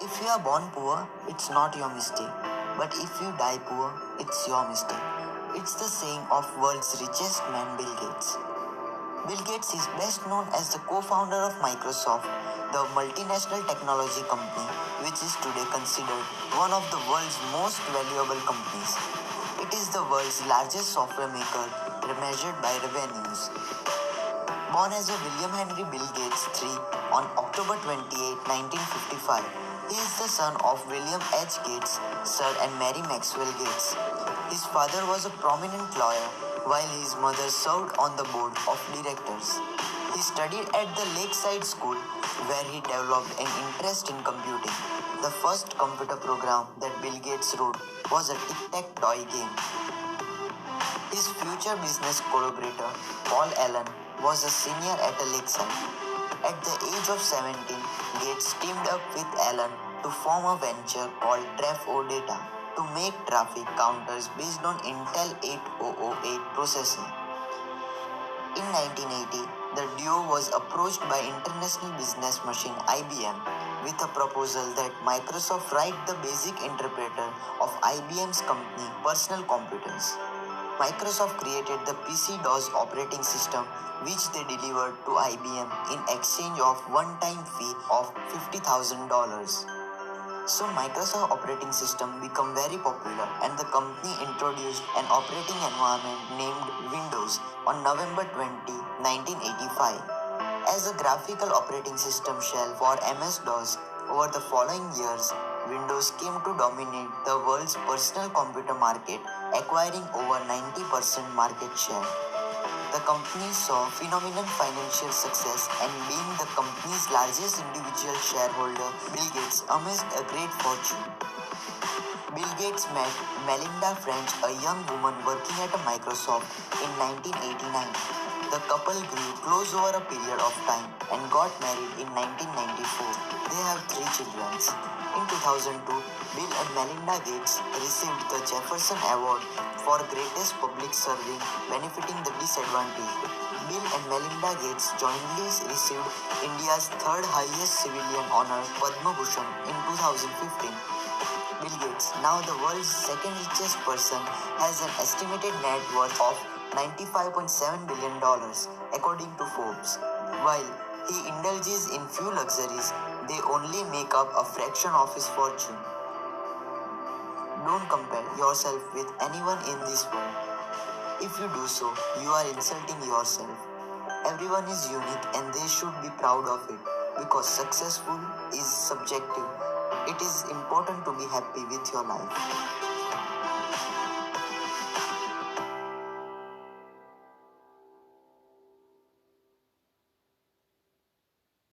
If you are born poor, it's not your mistake. But if you die poor, it's your mistake. It's the saying of world's richest man, Bill Gates. Bill Gates is best known as the co-founder of Microsoft, the multinational technology company, which is today considered one of the world's most valuable companies. It is the world's largest software maker measured by revenues. Born as a William Henry Bill Gates III on October 28, 1955, he is the son of William H. Gates, Sir, and Mary Maxwell Gates. His father was a prominent lawyer, while his mother served on the board of directors. He studied at the Lakeside School, where he developed an interest in computing. The first computer program that Bill Gates wrote was a tic-tac-toe game. His future business collaborator, Paul Allen, was a senior at a Lakeside. At the age of 17, Gates teamed up with Allen to form a venture called Traf-O-Data to make traffic counters based on Intel 8008 processor. In 1980, the duo was approached by international business machine IBM with a proposal that Microsoft write the basic interpreter of IBM's company personal computers. Microsoft created the PC-DOS operating system, which they delivered to IBM in exchange of one-time fee of $50,000. So Microsoft operating system became very popular and the company introduced an operating environment named Windows on November 20, 1985. As a graphical operating system shell for MS-DOS, over the following years, Windows came to dominate the world's personal computer market, acquiring over 90% market share. The company saw phenomenal financial success and being the company's largest individual shareholder, Bill Gates amassed a great fortune. Bill Gates met Melinda French, a young woman working at Microsoft, in 1989. The couple grew close over a period of time and got married in 1994. They have three children. In 2002, Bill and Melinda Gates received the Jefferson Award for Greatest Public Serving benefiting the disadvantaged. Bill and Melinda Gates jointly received India's third highest civilian honor, Padma Bhushan, in 2015. Bill Gates, now the world's second richest person, has an estimated net worth of $95.7 billion, according to Forbes. While he indulges in few luxuries, they only make up a fraction of his fortune. Don't compare yourself with anyone in this world. If you do so, you are insulting yourself. Everyone is unique and they should be proud of it because successful is subjective. It is important to be happy with your life.